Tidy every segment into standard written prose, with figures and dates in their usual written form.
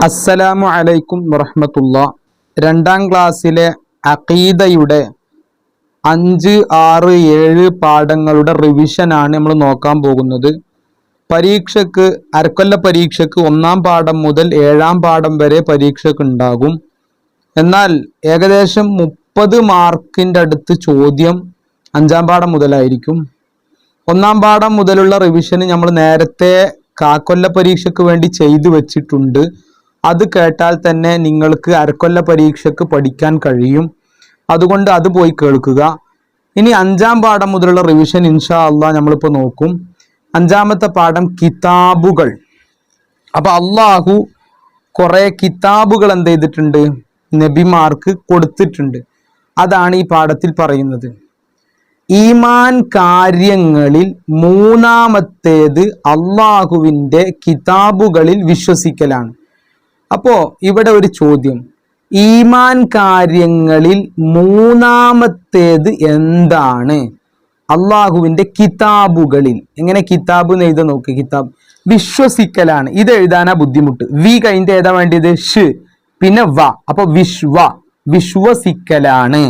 അസ്സലാമു അലൈക്കും വറഹ്മത്തുള്ളാഹി. രണ്ടാം ക്ലാസ്സിലെ അഖീദയുടെ 5, 6, 7 പാഠങ്ങളുടെ റിവിഷനാണ് നമ്മൾ നോക്കാൻ പോകുന്നത്. പരീക്ഷയ്ക്ക് അരക്കൊല്ല പരീക്ഷയ്ക്ക് 1-ാം പാഠം മുതൽ 7-ാം പാഠം വരെ പരീക്ഷയ്ക്ക് ഉണ്ടാകും. എന്നാൽ ഏകദേശം 30 മാർക്കിൻ്റെ അടുത്ത് ചോദ്യം 5-ാം പാഠം മുതലായിരിക്കും. 1-ാം പാഠം മുതലുള്ള റിവിഷന് നമ്മൾ നേരത്തെ കാക്കൊല്ല പരീക്ഷയ്ക്ക് വേണ്ടി ചെയ്തു വെച്ചിട്ടുണ്ട്. അത് കേട്ടാൽ തന്നെ നിങ്ങൾക്ക് അരക്കൊല്ല പരീക്ഷയ്ക്ക് പഠിക്കാൻ കഴിയും. അതുകൊണ്ട് അത് പോയി കേൾക്കുക. ഇനി 5-ാം പാഠം മുതലുള്ള റിവിഷൻ ഇൻഷാ അള്ളാഹ് നമ്മളിപ്പോൾ നോക്കും. 5-ാമത്തെ പാഠം കിതാബുകൾ. അപ്പോൾ അള്ളാഹു കുറേ കിതാബുകൾ എന്ത് ചെയ്തിട്ടുണ്ട്? നബിമാർക്ക് കൊടുത്തിട്ടുണ്ട്. അതാണ് ഈ പാഠത്തിൽ പറയുന്നത്. ഈമാൻ കാര്യങ്ങളിൽ 3-ാമത്തേത് അള്ളാഹുവിൻ്റെ കിതാബുകളിൽ വിശ്വസിക്കലാണ്. അപ്പോൾ ഇവിടെ ഒരു ചോദ്യം, ഈമാൻ കാര്യങ്ങളിൽ 3-ാമത്തേത് എന്താണ്? അള്ളാഹുവിൻ്റെ കിതാബുകളിൽ. എങ്ങനെ കിതാബ് എന്ന് എഴുതാൻ നോക്ക്. കിതാബ് വിശ്വസിക്കലാണ്. ഇത് എഴുതാനാ ബുദ്ധിമുട്ട്. വി കഴിഞ്ഞിട്ട് ഏതാ വേണ്ടിയത്? ഷ് പിന്നെ വ. അപ്പൊ വിശ്വസിക്കലാണ്.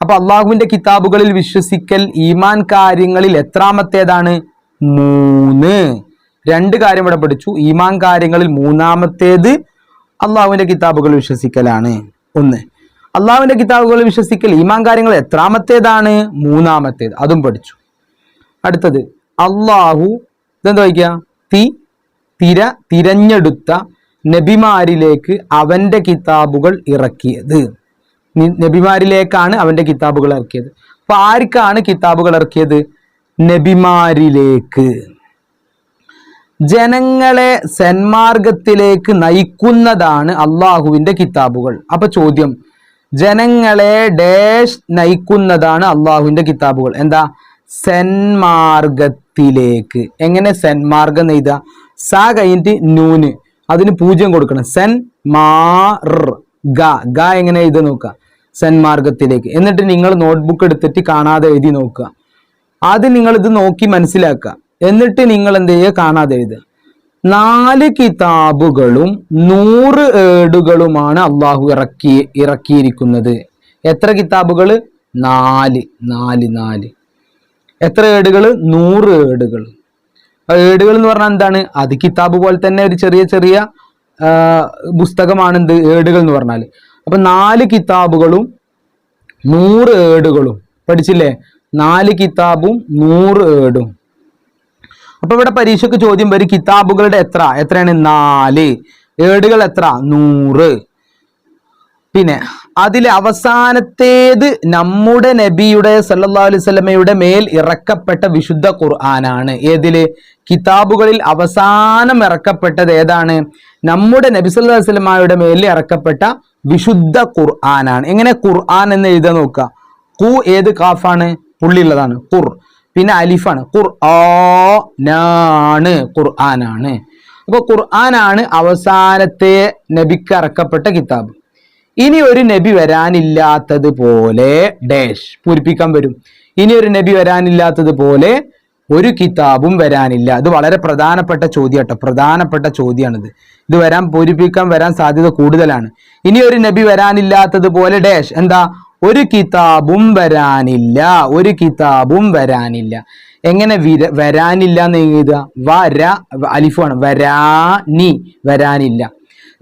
അപ്പൊ അള്ളാഹുവിൻ്റെ കിതാബുകളിൽ വിശ്വസിക്കൽ ഈമാൻ കാര്യങ്ങളിൽ എത്രാമത്തേതാണ്? 3. 2 കാര്യം ഇവിടെ പഠിച്ചു. ഈമാൻ കാര്യങ്ങളിൽ 3-ാമത്തേത് അള്ളാഹുവിൻ്റെ കിതാബുകൾ വിശ്വസിക്കലാണ്. 1. അള്ളാഹുവിൻ്റെ കിതാബുകൾ വിശ്വസിക്കൽ ഈമാൻ കാര്യങ്ങൾ എത്രാമത്തേതാണ്? 3-ാമത്തേത്. അതും പഠിച്ചു. അടുത്തത് അള്ളാഹു ഇതെന്താ വായിക്കുക? തിരഞ്ഞെടുത്ത നബിമാരിലേക്ക് അവൻ്റെ കിതാബുകൾ ഇറക്കിയത്. നബിമാരിലേക്കാണ് അവൻ്റെ കിതാബുകൾ ഇറക്കിയത്. അപ്പൊ ആർക്കാണ് കിതാബുകൾ ഇറക്കിയത്? നബിമാരിലേക്ക്. ജനങ്ങളെ സന്മാർഗത്തിലേക്ക് നയിക്കുന്നതാണ് അള്ളാഹുവിൻ്റെ കിതാബുകൾ. അപ്പൊ ചോദ്യം, ജനങ്ങളെ ഡാഷ് നയിക്കുന്നതാണ് അള്ളാഹുവിൻ്റെ കിതാബുകൾ. എന്താ? സന്മാർഗത്തിലേക്ക്. എങ്ങനെ സന്മാർഗം എഴുതുക? സ കഴിഞ്ഞിട്ട് നൂന്, അതിന് 0 കൊടുക്കണം. ഗ എങ്ങനെ എഴുതാൻ നോക്കുക? സന്മാർഗത്തിലേക്ക്. എന്നിട്ട് നിങ്ങൾ നോട്ട്ബുക്ക് എടുത്തിട്ട് കാണാതെ എഴുതി നോക്കുക. ആദ്യം നിങ്ങൾ ഇത് നോക്കി മനസ്സിലാക്കുക. എന്നിട്ട് നിങ്ങൾ എന്ത് ചെയ്യുക? കാണാതെ എഴുതുക. 4 കിതാബുകളും 100 ഏടുകളുമാണ് അള്ളാഹു ഇറക്കിയിരിക്കുന്നത്. എത്ര കിതാബുകൾ? 4. എത്ര ഏടുകൾ? 100 ഏടുകൾ. ഏടുകൾ എന്ന് പറഞ്ഞാൽ എന്താണ്? അത് കിതാബ് പോലെ തന്നെ ഒരു ചെറിയ പുസ്തകമാണ് എന്ത് ഏടുകൾ എന്ന് പറഞ്ഞാൽ. അപ്പൊ 4 കിതാബുകളും 100 ഏടുകളും പഠിച്ചില്ലേ? 4 കിതാബും 100 ഏടും. അപ്പൊ ഇവിടെ പരീക്ഷയ്ക്ക് ചോദ്യം വരും, കിതാബുകളുടെ എത്രയാണ്? 4. ഏടുകൾ എത്ര? 100. പിന്നെ അതിലെ അവസാനത്തേത് നമ്മുടെ നബിയുടെ സല്ലല്ലാഹു അലൈഹി വസല്ലമയുടെ മേൽ ഇറക്കപ്പെട്ട വിശുദ്ധ ഖുർആനാണ്. ഏതില്? കിതാബുകളിൽ അവസാനം ഇറക്കപ്പെട്ടത് ഏതാണ്? നമ്മുടെ നബി സല്ലല്ലാഹു അലൈഹി വസല്ലമയുടെ മേൽ ഇറക്കപ്പെട്ട വിശുദ്ധ ഖുർആനാണ്. എങ്ങനെ ഖുർആൻ എന്ന് എഴുതാൻ നോക്കുക. ഖു ഏത്? കാഫാണ്, പുള്ളിയുള്ളതാണ്. ഖുർ പിന്നെ അലിഫാണ്. ഖുർആനാണ്, ഖുർആനാണ്. അപ്പൊ ഖുർആനാണ് അവസാനത്തെ നബിക്ക് ഇറക്കപ്പെട്ട കിതാബ്. ഇനി ഒരു നബി വരാനില്ലാത്തത് പോലെ ഡാഷ് പൂരിപ്പിക്കാൻ വരും. ഇനി ഒരു നബി വരാനില്ലാത്തത് പോലെ ഒരു കിതാബും വരാനില്ല. അത് വളരെ പ്രധാനപ്പെട്ട ചോദ്യം കേട്ടോ. പ്രധാനപ്പെട്ട ചോദ്യമാണിത്. ഇത് പൂരിപ്പിക്കാൻ വരാൻ സാധ്യത കൂടുതലാണ്. ഇനി ഒരു നബി വരാനില്ലാത്തത് പോലെ ഡാഷ് എന്താ? ഒരു കിതാബും വരാനില്ല. ഒരു കിതാബും വരാനില്ല. എങ്ങനെ വരാനില്ല എന്ന് എഴുതുക? അലിഫാണ്. വരാനില്ല.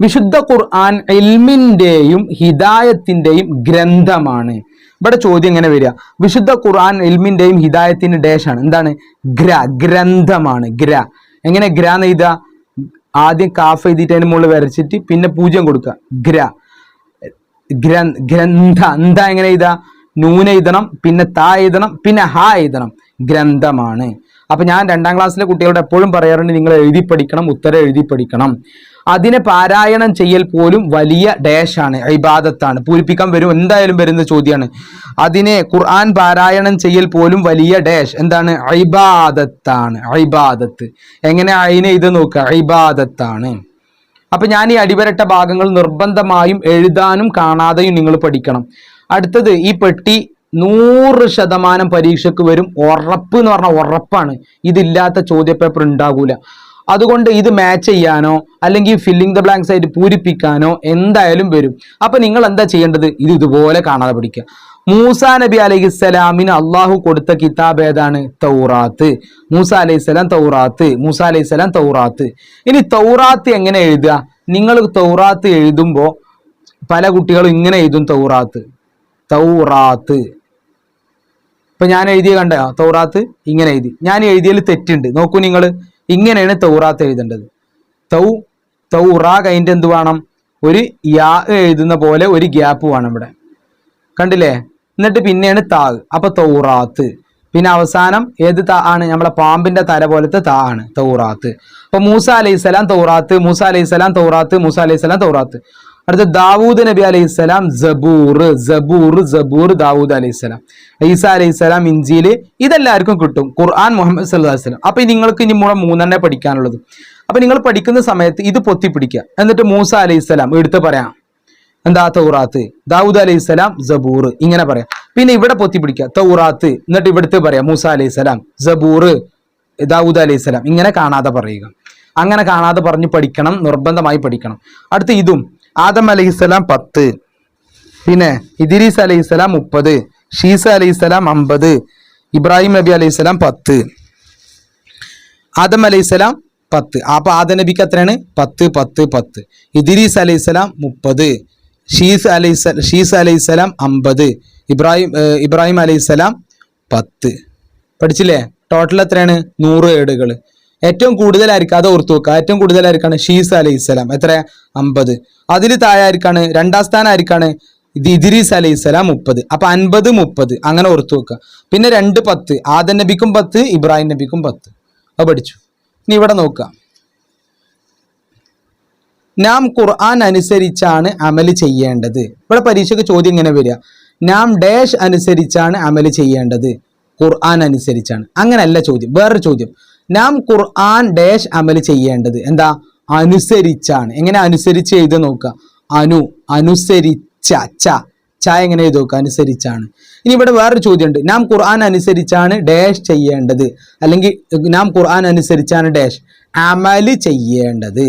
വിശുദ്ധ ഖുർആൻ ഇൽമിന്റെയും ഹിദായത്തിന്റെയും ഗ്രന്ഥമാണ്. ഇവിടെ ചോദ്യം എങ്ങനെ വരിക? വിശുദ്ധ ഖുർആൻ ഇൽമിന്റെയും ഹിദായത്തിന്റെ ഡാഷാണ്. എന്താണ്? ഗ്രന്ഥമാണ്. എങ്ങനെ ഗ്ര എന്ന് എഴുതുക? ആദ്യം കാഫ് എഴുതിയിട്ട് അതിന് മുകളിൽ വരച്ചിട്ട് പിന്നെ 0 കൊടുക്കുക. ഗ്രന്ഥ. എന്താ എങ്ങനെ എഴുതുക? നൂൻ എഴുതണം, പിന്നെ താ എഴുതണം, പിന്നെ ഹ എഴുതണം. ഗ്രന്ഥമാണ്. അപ്പൊ ഞാൻ 2-ാം ക്ലാസ്സിലെ കുട്ടികളോട് എപ്പോഴും പറയാറുണ്ട്, നിങ്ങൾ എഴുതി പഠിക്കണം, ഉത്തരം എഴുതി പഠിക്കണം. അതിനെ പാരായണം ചെയ്യൽ പോലും വലിയ ഡാഷാണ്, ഇബാദത്താണ്. പൂരിപ്പിക്കാൻ വരും, എന്തായാലും വരുന്ന ചോദ്യമാണ്. അതിനെ ഖുർആൻ പാരായണം ചെയ്യൽ പോലും വലിയ ഡാഷ് എന്താണ്? ഇബാദത്താണ്. ഇബാദത്ത്. എങ്ങനെ അതിനെ ഇത് നോക്കുക? ഇബാദത്താണ്. അപ്പൊ ഞാൻ ഈ അടിവരട്ട ഭാഗങ്ങൾ നിർബന്ധമായും എഴുതാനും കാണാതെയും നിങ്ങൾ പഠിക്കണം. അടുത്തത്, ഈ പെട്ടി 100% പരീക്ഷയ്ക്ക് വരും. ഉറപ്പ് എന്ന് പറഞ്ഞാൽ ഉറപ്പാണ്. ഇതില്ലാത്ത ചോദ്യപേപ്പർ ഉണ്ടാകൂല. അതുകൊണ്ട് ഇത് മാച്ച് ചെയ്യാനോ അല്ലെങ്കിൽ ഫില്ലിംഗ് ദ ബ്ലാങ്ക്സ് ആയിട്ട് പൂരിപ്പിക്കാനോ എന്തായാലും വരും. അപ്പൊ നിങ്ങൾ എന്താ ചെയ്യേണ്ടത്? ഇത് ഇതുപോലെ കാണാതെ പഠിക്കുക. മൂസാ നബി അലൈഹിസ്സലാമിന് അള്ളാഹു കൊടുത്ത കിതാബ് ഏതാണ്? തൗറാത്ത്. മൂസാ അലൈഹിസ്സലാം തൗറാത്ത്, മൂസാ അലൈഹിസ്സലാം തൗറാത്ത്. ഇനി തൗറാത്ത് എങ്ങനെ എഴുതുക? നിങ്ങൾ തൗറാത്ത് എഴുതുമ്പോൾ പല കുട്ടികളും ഇങ്ങനെ എഴുതും തൗറാത്ത്. ഇപ്പൊ ഞാൻ എഴുതിയ കണ്ട തൗറാത്ത് ഇങ്ങനെ എഴുതി. ഞാൻ എഴുതിയതിൽ തെറ്റുണ്ട്, നോക്കൂ നിങ്ങൾ. ഇങ്ങനെയാണ് തൗറാത്ത് എഴുതേണ്ടത്. തൗറാ കഴിഞ്ഞിട്ട് എന്ത് വേണം? ഒരു യാ എഴുതുന്ന പോലെ ഒരു ഗ്യാപ്പ് വേണം ഇവിടെ, കണ്ടില്ലേ? എന്നിട്ട് പിന്നെയാണ് താ. അപ്പൊ തൗറാത്ത്. പിന്നെ അവസാനം ഏത് താ ആണ്? നമ്മളെ പാമ്പിന്റെ തല പോലത്തെ താ ആണ് തൗറാത്ത്. അപ്പൊ മൂസ അലൈഹിസ്സലാം തൗറാത്ത്, മൂസ അലൈഹിസ്സലാം തൗറാത്ത്, മൂസ അലൈഹിസ്സലാം തൗറാത്ത്. അടുത്ത ദാവൂദ് നബി അലൈഹിസ്സലാം സബൂർ, സബൂർ, സബൂർ ദാവൂദ് അലൈഹിസ്സലാം. ഈസ അലൈഹിസ്സലാം ഇഞ്ചീല്. ഇതെല്ലാവർക്കും കിട്ടും. ഖുർആൻ മുഹമ്മദ് സല്ലല്ലാഹു അലൈഹി വസല്ലം. അപ്പൊ നിങ്ങൾക്ക് ഇനി മൂന്നെണ്ണേ പഠിക്കാനുള്ളത്. അപ്പൊ നിങ്ങൾ പഠിക്കുന്ന സമയത്ത് ഇത് പൊത്തിപ്പിടിക്കുക. എന്നിട്ട് മൂസ അലൈഹിസ്സലാം എടുത്ത് പറയാം എന്താ? തൗറാത്ത്. ദാവൂദ് അലൈഹിസ്സലാം സബൂർ, ഇങ്ങനെ പറയാം. പിന്നെ ഇവിടെ പൊത്തിപ്പിടിക്കുക തൗറാത്ത്, എന്നിട്ട് ഇവിടുത്തെ പറയാം മൂസ അലൈഹിസ്സലാം സബൂർ, ദാവൂദ് അലൈഹിസ്സലാം. ഇങ്ങനെ കാണാതെ പറയുക. അങ്ങനെ കാണാതെ പറഞ്ഞ് പഠിക്കണം, നിർബന്ധമായി പഠിക്കണം. അടുത്ത് ഇതും ആദം അലൈഹിസ്സലാം 10, പിന്നെ ഇദ്രീസ് അലൈഹിസ്സലാം 30, ഷീസ അലൈഹിസ്സലാം 50, ഇബ്രാഹിം നബി അലൈഹിസ്സലാം 10, ആദം അലൈഹിസ്സലാം 10. അപ്പൊ ആദം നബിക്ക് എത്രയാണ്? 10, 10, 10. ഇദ്രീസ് അലൈഹിസ്സലാം 30, ഷീസ് അലൈഹിസ്സലാം 50, ഇബ്രാഹിം അലൈഹിസ്സലാം 10. പഠിച്ചില്ലേ? ടോട്ടൽ എത്രയാണ്? 100 ഏടുകൾ. ഏറ്റവും കൂടുതലായിരിക്കും, അത് ഓർത്തു വെക്കുക. ഏറ്റവും കൂടുതലായിരിക്കാണ് ഷീസ് അലൈഹിസ്സലാം. എത്ര? 50. അതിൽ താഴെ ആയിരിക്കാണ്? രണ്ടാം സ്ഥാനം ആയിരിക്കാണ്? ഇദ്രീസ് അലൈഹിസ്സലാം 30. അപ്പൊ 50, 30 അങ്ങനെ ഓർത്തു വെക്കുക. പിന്നെ 2 10, ആദം നബിക്കും 10, ഇബ്രാഹിം നബിക്കും 10. അത് പഠിച്ചു. ഇനി ഇവിടെ നോക്കുക. നാം ഖുർആൻ അനുസരിച്ചാണ് അമല് ചെയ്യേണ്ടത്. ഇവിടെ പരീക്ഷയ്ക്ക് ചോദ്യം ഇങ്ങനെ വരിക, നാം ഡാഷ് അനുസരിച്ചാണ് അമല് ചെയ്യേണ്ടത്. ഖുർആൻ അനുസരിച്ചാണ്. അങ്ങനെയല്ല ചോദ്യം. വേറൊരു ചോദ്യം, നാം ഖുർആൻ ഡാഷ് അമല് ചെയ്യേണ്ടത്. എന്താ? അനുസരിച്ചാണ്. എങ്ങനെ അനുസരിച്ച് എഴുതി നോക്കുക? അനുസരിച്ച ച എങ്ങനെ എഴുതി നോക്കുക? അനുസരിച്ചാണ്. ഇനി ഇവിടെ വേറൊരു ചോദ്യമുണ്ട്, നാം ഖുർആൻ അനുസരിച്ചാണ് ഡാഷ് ചെയ്യേണ്ടത്, അല്ലെങ്കിൽ നാം ഖുർആൻ അനുസരിച്ചാണ് ഡാഷ് അമല് ചെയ്യേണ്ടത്.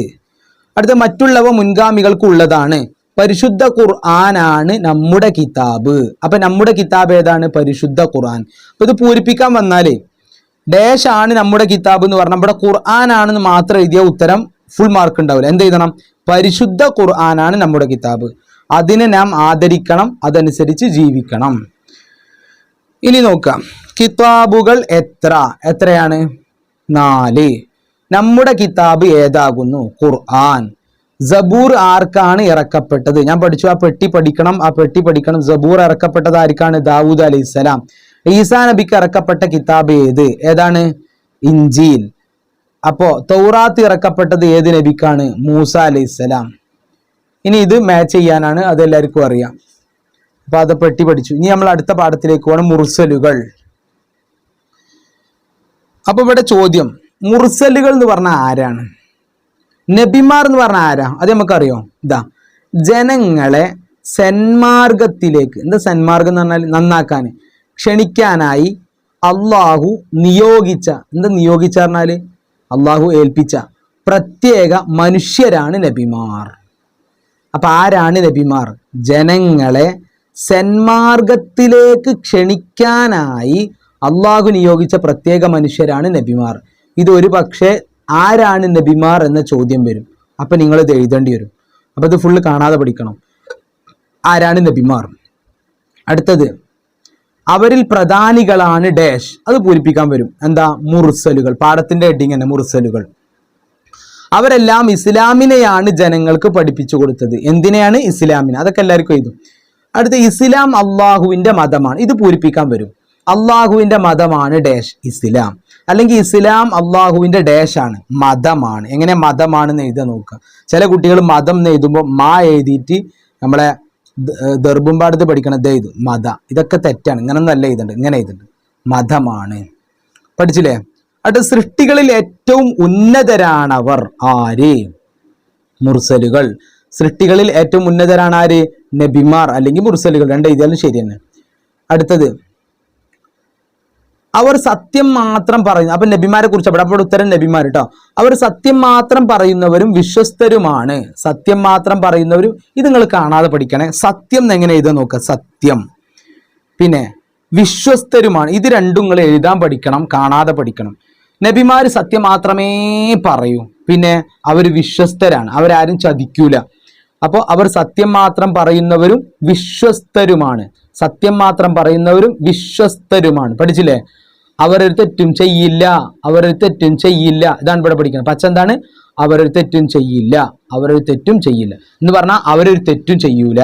അടുത്ത മറ്റുള്ളവ മുൻഗാമികൾക്കുള്ളതാണ്. പരിശുദ്ധ ഖുർആനാണ് നമ്മുടെ കിതാബ്. അപ്പൊ നമ്മുടെ കിതാബ് ഏതാണ്? പരിശുദ്ധ ഖുർആൻ. അപ്പൊ ഇത് പൂരിപ്പിക്കാൻ വന്നാലേ ഡാഷ് ആണ് നമ്മുടെ കിതാബ് എന്ന് പറഞ്ഞാൽ ഇവിടെ ഖുർആൻ ആണെന്ന് മാത്രം എഴുതിയ ഉത്തരം ഫുൾ മാർക്ക് ഉണ്ടാവില്ല. എന്ത് എഴുതണം? പരിശുദ്ധ ഖുർആനാണ് നമ്മുടെ കിതാബ്. അതിനെ നാം ആദരിക്കണം, അതനുസരിച്ച് ജീവിക്കണം. ഇനി നോക്കാം, കിതാബുകൾ എത്രയാണ്? 4. നമ്മുടെ കിതാബ് ഏതാകുന്നു? ഖുർആൻ. സബൂർ ആർക്കാണ് ഇറക്കപ്പെട്ടത്? ഞാൻ പഠിച്ചു. ആ പെട്ടി പഠിക്കണം. സബൂർ ഇറക്കപ്പെട്ടത് ആർക്കാണ്? ദാവൂദ് അലൈഹിസ്സലാം. ഈസാ നബിക്ക് ഇറക്കപ്പെട്ട കിതാബ് ഏതാണ്? ഇഞ്ചീൽ. അപ്പോ തൗറാത്ത് ഇറക്കപ്പെട്ടത് ഏത് നബിക്കാണ്? മൂസ അലൈഹിസ്സലാം. ഇനി ഇത് മാച്ച് ചെയ്യാനാണ്, അതെല്ലാവർക്കും അറിയാം. അപ്പൊ അത് പെട്ടി പഠിച്ചു. ഇനി നമ്മൾ അടുത്ത പാഠത്തിലേക്ക് പോകണം, മുർസലുകൾ. അപ്പൊ ഇവിടെ ചോദ്യം, മുർസലുകൾ എന്ന് പറഞ്ഞാൽ ആരാണ്? നബിമാർ എന്ന് പറഞ്ഞാൽ ആരാ? അത് നമുക്കറിയോ? ഇതാ, ജനങ്ങളെ സന്മാർഗത്തിലേക്ക്, എന്താ സന്മാർഗം എന്ന് പറഞ്ഞാൽ നന്നാക്കാൻ, ക്ഷണിക്കാനായി അള്ളാഹു നിയോഗിച്ച, എന്താ നിയോഗിച്ച പറഞ്ഞാല് അള്ളാഹു ഏൽപ്പിച്ച പ്രത്യേക മനുഷ്യരാണ് നബിമാർ. അപ്പൊ ആരാണ് നബിമാർ? ജനങ്ങളെ സന്മാർഗത്തിലേക്ക് ക്ഷണിക്കാനായി അള്ളാഹു നിയോഗിച്ച പ്രത്യേക മനുഷ്യരാണ് നബിമാർ. ഇത് ഒരു പക്ഷേ ആരാണ് നബിമാർ എന്ന ചോദ്യം വരും. അപ്പൊ നിങ്ങൾ ഇത് എഴുതേണ്ടി വരും. അപ്പൊ ഇത് ഫുള്ള് കാണാതെ പഠിക്കണം. ആരാണ് നബിമാർ? അടുത്തത്, അവരിൽ പ്രധാനികളാണ് ഡാഷ്. അത് പൂരിപ്പിക്കാൻ വരും. എന്താ? മുർസലുകൾ. പാഠത്തിന്റെ ഹെഡിങ് തന്നെ മുർസലുകൾ. അവരെല്ലാം ഇസ്ലാമിനെയാണ് ജനങ്ങൾക്ക് പഠിപ്പിച്ചു കൊടുത്തത്. എന്തിനെയാണ്? ഇസ്ലാമിനെ. അതൊക്കെ എല്ലാവർക്കും എഴുതും. അടുത്ത, ഇസ്ലാം അള്ളാഹുവിന്റെ മതമാണ്. ഇത് പൂരിപ്പിക്കാൻ വരും. അള്ളാഹുവിന്റെ മതമാണ് ഡാഷ് ഇസ്ലാം, അല്ലെങ്കിൽ ഇസ്ലാം അള്ളാഹുവിന്റെ ഡാഷ് ആണ്, മതമാണ്. എങ്ങനെ മതമാണെന്ന് എഴുതാൻ നോക്കുക. ചില കുട്ടികൾ മതം എന്ന് എഴുതുമ്പോൾ മാ എഴുതിയിട്ട് നമ്മളെ ദർബുംപാടത്ത് പഠിക്കണം എഴുതും മത. ഇതൊക്കെ തെറ്റാണ്. ഇങ്ങനൊന്നും അല്ല എഴുതുന്നുണ്ട്, ഇങ്ങനെ എഴുതുന്നുണ്ട്. മതമാണ്. പഠിച്ചില്ലേ? അടുത്ത, സൃഷ്ടികളിൽ ഏറ്റവും ഉന്നതരാണവർ. ആര്? മുർസലുകൾ. സൃഷ്ടികളിൽ ഏറ്റവും ഉന്നതരാണ് ആര്? നബിമാർ അല്ലെങ്കിൽ മുർസലുകൾ. രണ്ട് എഴുതിയാലും ശരി തന്നെ. അടുത്തത്, അവർ സത്യം മാത്രം പറയുന്നു. അപ്പൊ നബിമാരെ കുറിച്ച് അവിടെ ഉത്തരം നബിമാർ കേട്ടോ. അവർ സത്യം മാത്രം പറയുന്നവരും വിശ്വസ്തരുമാണ്. സത്യം മാത്രം പറയുന്നവരും, ഇത് നിങ്ങൾ കാണാതെ പഠിക്കണേ. സത്യം എങ്ങനെ എഴുതാൻ നോക്കുക, സത്യം. പിന്നെ വിശ്വസ്തരുമാണ്, ഇത് രണ്ടും നിങ്ങൾ എഴുതാൻ പഠിക്കണം, കാണാതെ പഠിക്കണം. നബിമാര് സത്യം മാത്രമേ പറയൂ, പിന്നെ അവർ വിശ്വസ്തരാണ്, അവരാരും ചതിക്കൂല. അപ്പോൾ അവർ സത്യം മാത്രം പറയുന്നവരും വിശ്വസ്തരുമാണ്. സത്യം മാത്രം പറയുന്നവരും വിശ്വസ്തരുമാണ്. പഠിച്ചില്ലേ? അവരൊരു തെറ്റും ചെയ്യില്ല, അവരൊരു തെറ്റും ചെയ്യില്ല. ഇതാണ് ഇവിടെ പഠിക്കുന്നത്. പച്ച എന്താണ്? അവരൊരു തെറ്റും ചെയ്യില്ല, അവരൊരു തെറ്റും ചെയ്യില്ല എന്ന് പറഞ്ഞാൽ അവരൊരു തെറ്റും ചെയ്യൂല.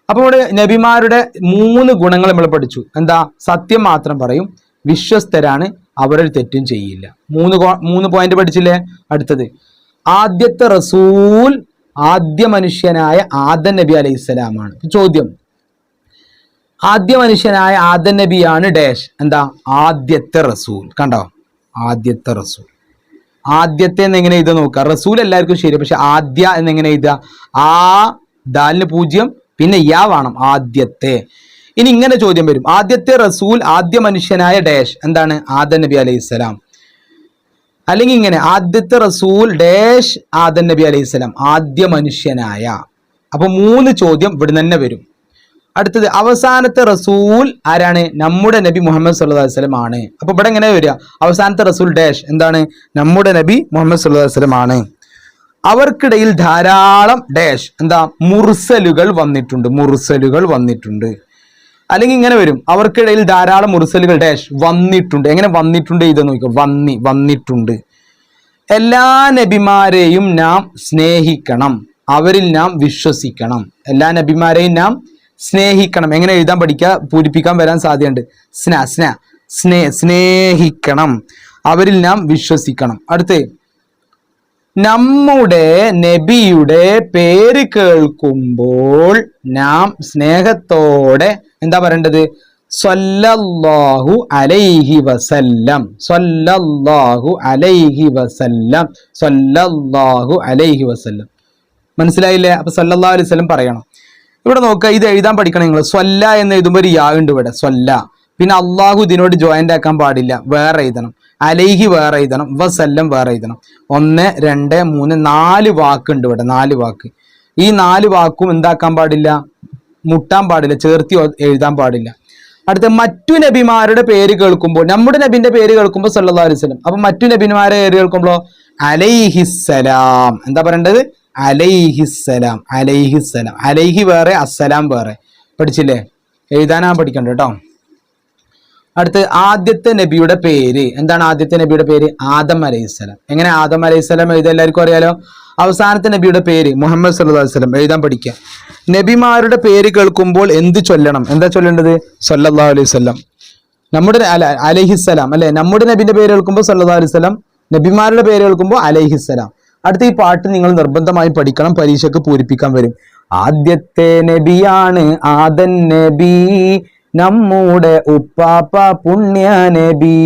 അപ്പോൾ ഇവിടെ നബിമാരുടെ 3 ഗുണങ്ങൾ നമ്മൾ പഠിച്ചു. എന്താ? സത്യം മാത്രം പറയും, വിശ്വസ്തരാണ്, അവരൊരു തെറ്റും ചെയ്യില്ല. 3 പോയിന്റ് പഠിച്ചില്ലേ? അടുത്തത്, ആദ്യത്തെ റസൂൽ ആദ്യ മനുഷ്യനായ ആദം നബി അലൈഹിസ്സലാമാണ്. ചോദ്യം, ആദ്യ മനുഷ്യനായ ആദം നബിയാണ് ഡാഷ്. എന്താ? ആദ്യത്തെ റസൂൽ. കണ്ടോ? ആദ്യത്തെ റസൂൽ. ആദ്യത്തെ എന്നെങ്ങനെ എഴുതാൻ നോക്കുക. റസൂൽ എല്ലാവർക്കും ശരി, പക്ഷെ ആദ്യ എന്നെങ്ങനെ എഴുതുക? ആ ദാലിന് 0 പിന്നെ യാ വേണം, ആദ്യത്തെ. ഇനി ഇങ്ങനെ ചോദ്യം വരും, ആദ്യത്തെ റസൂൽ ആദ്യ മനുഷ്യനായ ഡാഷ്. എന്താണ്? ആദം നബി അലൈഹിസ്സലാം. അല്ലെങ്കിൽ ഇങ്ങനെ, ആദ്യത്തെ റസൂൽ ഡാഷ് ആദം നബി അലൈഹിസ്സലാം, ആദ്യ മനുഷ്യനായ. അപ്പൊ 3 ചോദ്യം ഇവിടെ തന്നെ വരും. അടുത്തത്, അവസാനത്തെ റസൂൽ ആരാണ്? നമ്മുടെ നബി മുഹമ്മദ് സല്ലല്ലാഹു അലൈഹി വസല്ലം ആണ്. അപ്പൊ ഇവിടെ എങ്ങനെ വരിക? അവസാനത്തെ റസൂൽ ഡാഷ്. എന്താണ്? നമ്മുടെ നബി മുഹമ്മദ് സല്ലല്ലാഹു അലൈഹി വസല്ലം ആണ്. അവർക്കിടയിൽ ധാരാളം ഡാഷ്. എന്താ? മുർസലുകൾ വന്നിട്ടുണ്ട്, മുർസലുകൾ വന്നിട്ടുണ്ട്. അല്ലെങ്കിൽ ഇങ്ങനെ വരും, അവർക്കിടയിൽ ധാരാളം മുർസലുകൾ ഡാഷ് വന്നിട്ടുണ്ട്. എങ്ങനെ വന്നിട്ടുണ്ട് ഇത് നോക്കുക, വന്നിട്ടുണ്ട്. എല്ലാ നബിമാരെയും നാം സ്നേഹിക്കണം, അവരിൽ നാം വിശ്വസിക്കണം. എല്ലാ നബിമാരെയും നാം സ്നേഹിക്കണം. എങ്ങനെ എഴുതാൻ പഠിക്കുക, പൂരിപ്പിക്കാൻ വരാൻ സാധ്യതയുണ്ട്. സ്നേഹിക്കണം, അവരിൽ നാം വിശ്വസിക്കണം. അടുത്ത്, നമ്മുടെ നബിയുടെ പേര് കേൾക്കുമ്പോൾ നാം സ്നേഹത്തോടെ എന്താ പറയേണ്ടത്? സ്വല്ലല്ലാഹു അലൈഹി വസല്ലം, സ്വല്ലല്ലാഹു അലൈഹി വസല്ലം, സ്വല്ലല്ലാഹു അലൈഹി വസല്ലം. മനസ്സിലായില്ലേ? അപ്പൊ സ്വല്ലല്ലാഹു അലൈഹി വസല്ലം പറയണം. ഇവിടെ നോക്കുക, ഇത് എഴുതാൻ പഠിക്കണം നിങ്ങൾ. സ്വല്ല എന്ന് എഴുതുമ്പോൾ ഒരു യാ ഉണ്ട് ഇവിടെ, സ്വല്ല. പിന്നെ അള്ളാഹു ഇതിനോട് ജോയിന്റ് ആക്കാൻ പാടില്ല, വേറെ എഴുതണം. അലൈഹി വേറെ എഴുതണം, വസല്ലം വേറെ എഴുതണം. 1, 2, 3, 4 വാക്കുണ്ട് ഇവിടെ, 4 വാക്ക്. ഈ 4 വാക്കും എന്താക്കാൻ പാടില്ല? മുട്ടാൻ പാടില്ല, ചേർത്തി എഴുതാൻ പാടില്ല. അടുത്ത, മറ്റു നബിമാരുടെ പേര് കേൾക്കുമ്പോൾ, നമ്മുടെ നബിന്റെ പേര് കേൾക്കുമ്പോൾ സല്ലല്ലാഹു അലൈഹി വസല്ലം. അപ്പൊ മറ്റു നബിമാരുടെ പേര് കേൾക്കുമ്പോൾ അലൈഹിസ്സലാം. എന്താ പറയേണ്ടത്? അലൈഹിസ്സലാം, അലൈഹിസ്സലാം. അലൈഹി വേറെ, അസ്സലാം വേറെ. പഠിച്ചില്ലേ? എഴുതാനാ പഠിക്കണ്ട കേട്ടോ. അടുത്ത്, ആദ്യത്തെ നബിയുടെ പേര്. എന്താണ് ആദ്യത്തെ നബിയുടെ പേര്? ആദം അലൈഹിസ്സലാം. എങ്ങനെ ആദം അലൈഹിസ്സലാം എഴുതാൻ എല്ലാവർക്കും അറിയാലോ. അവസാനത്തെ നബിയുടെ പേര് മുഹമ്മദ് സല്ലല്ലാഹു അലൈഹി വസല്ലം. എഴുതാൻ പഠിക്കുക. നബിമാരുടെ പേര് കേൾക്കുമ്പോൾ എന്ത് ചൊല്ലണം? എന്താ ചൊല്ലേണ്ടത്? സല്ലല്ലാഹു അലൈഹി വസല്ലം. നമ്മുടെ അലൈഹിസ്സലാം അല്ലെ. നമ്മുടെ നബിന്റെ പേര് കേൾക്കുമ്പോൾ സല്ലല്ലാഹു അലൈഹി വസല്ലം, നബിമാരുടെ പേര് കേൾക്കുമ്പോൾ അലൈഹിസ്സലാം. അടുത്ത ഈ പാട്ട് നിങ്ങൾ നിർബന്ധമായും പഠിക്കണം, പരീക്ഷയ്ക്ക് പൂരിപ്പിക്കാൻ വരും. ആദ്യത്തെ നബിയാണ് ആദൻ നബി, നമ്മുടെ ഉപ്പാപ്പ പുണ്യ നബി,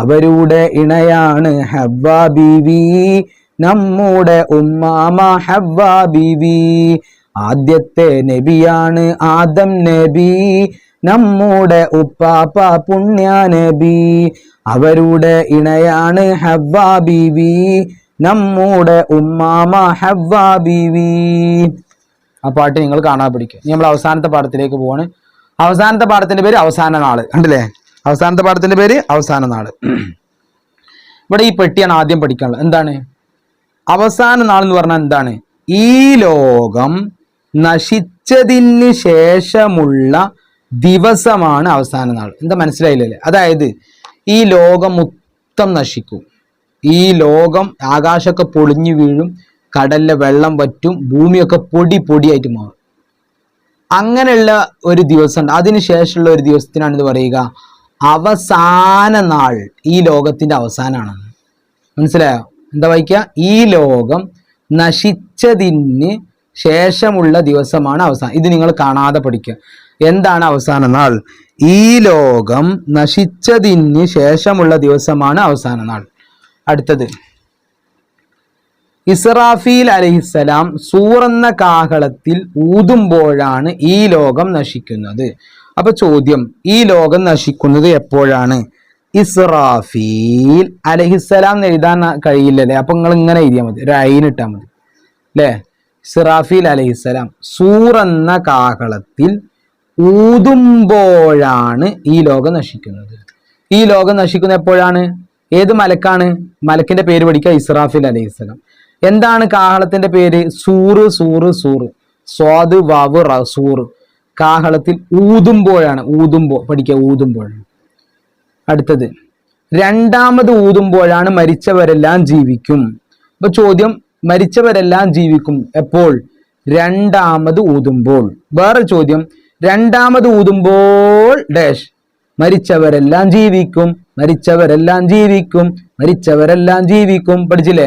അവരുടെ ഇണയാണ് ഹവ്വ ബീവി, നമ്മുടെ ഉമ്മാമ ഹവ്വ ബീവി. ആദ്യത്തെ നബിയാണ് ആദം നബി, നമ്മുടെ ഉപ്പാപ്പ പുണ്യ നബി, അവരുടെ ഇണയാണ് ഹവ്വ ബീവി, നമ്മുടെ ഉമ്മാമ ഹവ്വ ബീവി. ആ പാട്ട് നിങ്ങൾ കാണാൻ പഠിക്കുക. ഇനി നമ്മൾ അവസാനത്തെ പാഠത്തിലേക്ക് പോവാണ്. അവസാനത്തെ പാഠത്തിന്റെ പേര് അവസാന നാള്. കണ്ടില്ലേ? അവസാനത്തെ പാഠത്തിന്റെ പേര് അവസാന നാള്. ഇവിടെ ഈ പെട്ടിയാണ് ആദ്യം പഠിക്കാനുള്ളത്. എന്താണ് അവസാന നാൾ എന്ന് പറഞ്ഞാൽ? എന്താണ്? ഈ ലോകം നശിച്ചതിന് ശേഷമുള്ള ദിവസമാണ് അവസാന നാൾ. എന്താ മനസ്സിലായില്ലേ? അതായത് ഈ ലോകം മൊത്തം നശിക്കും. ഈ ലോകം, ആകാശമൊക്കെ പൊളിഞ്ഞു വീഴും, കടലിലെ വെള്ളം വറ്റും, ഭൂമിയൊക്കെ പൊടിയായിട്ട് മാറും. അങ്ങനെയുള്ള ഒരു ദിവസം, അതിനുശേഷമുള്ള ഒരു ദിവസത്തിനാണ് ഇത് പറയുക അവസാന നാൾ. ഈ ലോകത്തിന്റെ അവസാനമാണ്. മനസ്സിലായോ? എന്താ വായിക്കുക? ഈ ലോകം നശിച്ചതിന് ശേഷമുള്ള ദിവസമാണ് അവസാനം. ഇത് നിങ്ങൾ കാണാതെ പഠിക്കുക. എന്താണ് അവസാന നാൾ? ഈ ലോകം നശിച്ചതിന് ശേഷമുള്ള ദിവസമാണ് അവസാന നാൾ. അടുത്തത്, ഇസ്രാഫീൽ അലൈഹിസ്സലാം സൂറെന്ന കാഹളത്തിൽ ഊതുമ്പോഴാണ് ഈ ലോകം നശിക്കുന്നത്. അപ്പൊ ചോദ്യം, ഈ ലോകം നശിക്കുന്നത് എപ്പോഴാണ്? ഇസ്രാഫീൽ അലൈഹിസ്സലാം എഴുതാൻ കഴിയില്ലല്ലേ? അപ്പൊ നിങ്ങൾ ഇങ്ങനെ എഴുതിയാൽ മതി, ഒരു അയിനിട്ടാൽ മതി അല്ലേ? ഇസ്രാഫീൽ അലൈഹിസ്സലാം സൂർ എന്ന കാഹളത്തിൽ ഊതുമ്പോഴാണ് ഈ ലോകം നശിക്കുന്നത്. ഈ ലോകം നശിക്കുന്നത് എപ്പോഴാണ്? ഏത് മലക്കാണ്? മലക്കിന്റെ പേര് പഠിക്കുക, ഇസ്രാഫീൽ അലൈഹിസ്സലാം. എന്താണ് കാഹളത്തിന്റെ പേര്? സൂറ്, സൂറ്, സൂറ്, സ്വാദ് വാവ് റ, സൂറ്. കാഹളത്തിൽ ഊതുമ്പോഴാണ്, ഊതുമ്പോ പഠിക്കുക, ഊതുമ്പോഴാണ്. അടുത്തത്, രണ്ടാമത് ഊതുമ്പോഴാണ് മരിച്ചവരെല്ലാം ജീവിക്കും. അപ്പൊ ചോദ്യം, മരിച്ചവരെല്ലാം ജീവിക്കും എപ്പോൾ? രണ്ടാമത് ഊതുമ്പോൾ. വേറെ ചോദ്യം, രണ്ടാമത് ഊതുമ്പോൾ ഡാഷ് മരിച്ചവരെല്ലാം ജീവിക്കും, മരിച്ചവരെല്ലാം ജീവിക്കും, മരിച്ചവരെല്ലാം ജീവിക്കും. പഠിച്ചില്ലേ?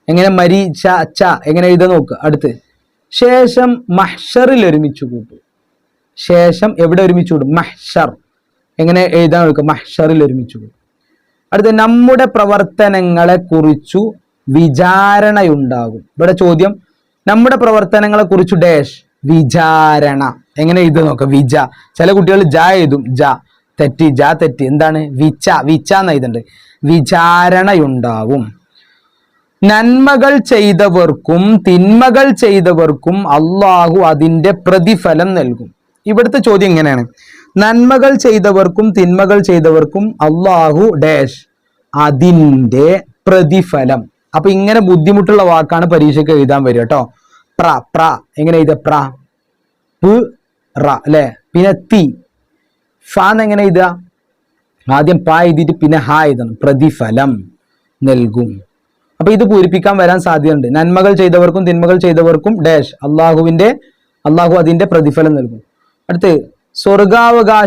എങ്ങനെ മരിച്ച ച എങ്ങനെ എഴുതാൻ നോക്കുക. അടുത്ത്, ശേഷം മഹ്ഷറിൽ ഒരുമിച്ച് കൂട്ടും. ശേഷം എവിടെ ഒരുമിച്ച് കൂടും? മഹ്ഷർ. എങ്ങനെ എഴുതാൻ നോക്കുക? മഹ്ഷറിൽ ഒരുമിച്ച് കൂടും. അടുത്ത്, നമ്മുടെ പ്രവർത്തനങ്ങളെ കുറിച്ചു വിചാരണയുണ്ടാകും. ഇവിടെ ചോദ്യം, നമ്മുടെ പ്രവർത്തനങ്ങളെ കുറിച്ച് ഡാഷ് വിചാരണ. എങ്ങനെ എഴുതാൻ നോക്കുക? വിജ. ചില കുട്ടികൾ ജ എഴുതും, ജ തെറ്റി, ജ തെറ്റി. എന്താണ്? വിച്ച, വിച്ച എന്ന് എഴുതുന്നുണ്ട്. വിചാരണയുണ്ടാവും. നന്മകൾ ചെയ്തവർക്കും തിന്മകൾ ചെയ്തവർക്കും അള്ളാഹു അതിന്റെ പ്രതിഫലം നൽകും. ഇവിടുത്തെ ചോദ്യം ഇങ്ങനെയാണ്, നന്മകൾ ചെയ്തവർക്കും തിന്മകൾ ചെയ്തവർക്കും അള്ളാഹു ഡാഷ് അതിന്റെ പ്രതിഫലം. അപ്പൊ ഇങ്ങനെ ബുദ്ധിമുട്ടുള്ള വാക്കാണ് പരീക്ഷയ്ക്ക് എഴുതാൻ വരിക കേട്ടോ. പ്ര, പ്ര എങ്ങനെ എഴുത? പ്ര, പ്, റ അല്ലെ? പിന്നെ തി, ഫ എങ്ങനെ എഴുതുക? ആദ്യം പ എഴുതിയിട്ട് പിന്നെ ഹ എഴുതണം. പ്രതിഫലം നൽകും. അപ്പൊ ഇത് പൂരിപ്പിക്കാൻ വരാൻ സാധ്യതയുണ്ട്. നന്മകൾ ചെയ്തവർക്കും തിന്മകൾ ചെയ്തവർക്കും ഡാഷ് അള്ളാഹു അതിന്റെ പ്രതിഫലം നൽകും. അടുത്ത്, സ്വർഗാവകാശികളാവാൻ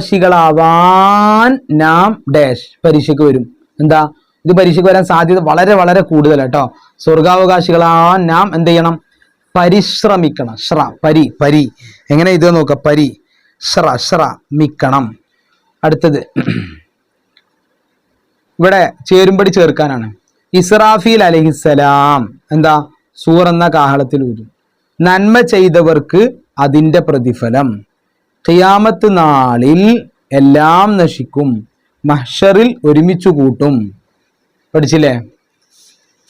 നാം ഡാഷ് പരീക്ഷയ്ക്ക് വരും. എന്താ? ഇത് പരീക്ഷയ്ക്ക് വരാൻ സാധ്യത വളരെ വളരെ കൂടുതലാണ് കേട്ടോ. സ്വർഗാവകാശികളാവാൻ നാം എന്ത് ചെയ്യണം? പരിശ്രമിക്കണം. ശ്ര, പരി, പരി എങ്ങനെ ഇത് നോക്കുക? പരി, ശ്ര, ശ്രമിക്കണം. അടുത്തത്, ഇവിടെ ചേരുംപടി ചേർക്കാനാണ്. ഇസ്രാഫീൽ അലൈഹിസ്സലാം എന്താ? സൂർ എന്ന കാഹളത്തിൽ ഊതും. നന്മ ചെയ്തവർക്ക് അതിന്റെ പ്രതിഫലം. ഖിയാമത്ത് നാളിൽ എല്ലാം നശിക്കും, മഹ്ഷറിൽ ഒരുമിച്ചു കൂട്ടും. പഠിച്ചില്ലേ?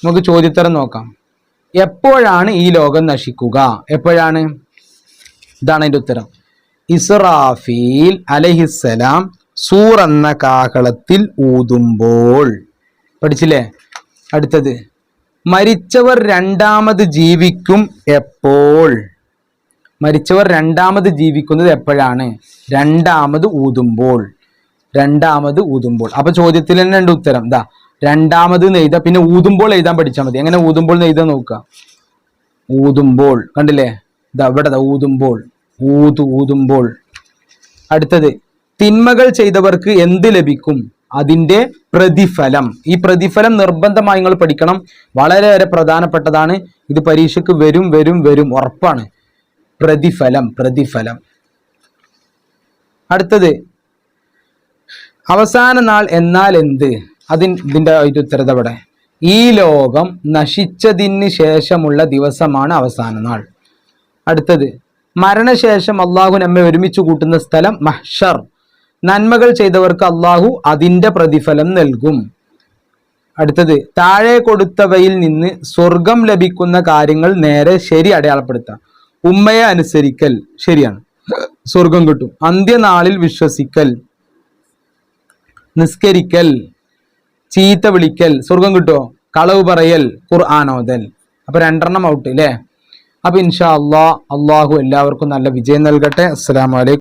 നമുക്ക് ചോദ്യോത്തരം നോക്കാം. എപ്പോഴാണ് ഈ ലോകം നശിക്കുക? എപ്പോഴാണ്? ഇതാണ് അതിന്റെ ഉത്തരം. ഇസ്രാഫീൽ അലൈഹിസ്സലാം സൂർ എന്ന കാഹളത്തിൽ ഊതുമ്പോൾ. പഠിച്ചില്ലേ? അടുത്തത്, മരിച്ചവർ രണ്ടാമത് ജീവിക്കും എപ്പോൾ? മരിച്ചവർ രണ്ടാമത് ജീവിക്കുന്നത് എപ്പോഴാണ്? രണ്ടാമത് ഊതുമ്പോൾ. രണ്ടാമത് ഊതുമ്പോൾ. അപ്പൊ ചോദ്യത്തിൽ തന്നെ ഉണ്ട് ഉത്തരം. ദാ രണ്ടാമത് എഴുതാ, പിന്നെ ഊതുമ്പോൾ എഴുതാൻ പഠിച്ചാൽ മതി. എങ്ങനെ ഊതുമ്പോൾ എഴുതാൻ നോക്കുക? ഊതുമ്പോൾ കണ്ടില്ലേ? ദാ ഇവിടെ ഊതുമ്പോൾ, ഊതുമ്പോൾ. അടുത്തത്, തിന്മകൾ ചെയ്തവർക്ക് എന്ത് ലഭിക്കും? അതിന്റെ പ്രതിഫലം. ഈ പ്രതിഫലം നിർബന്ധമായി നിങ്ങൾ പഠിക്കണം. വളരെയേറെ പ്രധാനപ്പെട്ടതാണ്. ഇത് പരീക്ഷയ്ക്ക് വരും വരും വരും ഉറപ്പാണ്. പ്രതിഫലം, പ്രതിഫലം. അടുത്തത്, അവസാന നാൾ എന്നാൽ എന്ത്? ഇതിന്റെ ഉത്തരത ഇവിടെ. ഈ ലോകം നശിച്ചതിന് ശേഷമുള്ള ദിവസമാണ് അവസാന നാൾ. അടുത്തത്, മരണശേഷം അള്ളാഹു നമ്മെ ഒരുമിച്ച് കൂട്ടുന്ന സ്ഥലം മഹ്ഷർ. നന്മകൾ ചെയ്തവർക്ക് അള്ളാഹു അതിന്റെ പ്രതിഫലം നൽകും. അടുത്തത്, താഴെ കൊടുത്തവയിൽ നിന്ന് സ്വർഗം ലഭിക്കുന്ന കാര്യങ്ങൾ നേരെ ശരി അടയാളപ്പെടുത്താം. ഉമ്മയെ അനുസരിക്കൽ ശരിയാണ്, സ്വർഗം കിട്ടും. അന്ത്യനാളിൽ വിശ്വസിക്കൽ, നിസ്കരിക്കൽ, ചീത്ത വിളിക്കൽ സ്വർഗം കിട്ടുമോ? കളവ് പറയൽ, ഖുർആനോദൽ. അപ്പൊ 2 ഔട്ട് അല്ലേ? അപ്പൊ ഇൻഷാ അള്ളാഹു എല്ലാവർക്കും നല്ല വിജയം നൽകട്ടെ. അസ്സലാമു അലൈക്കും.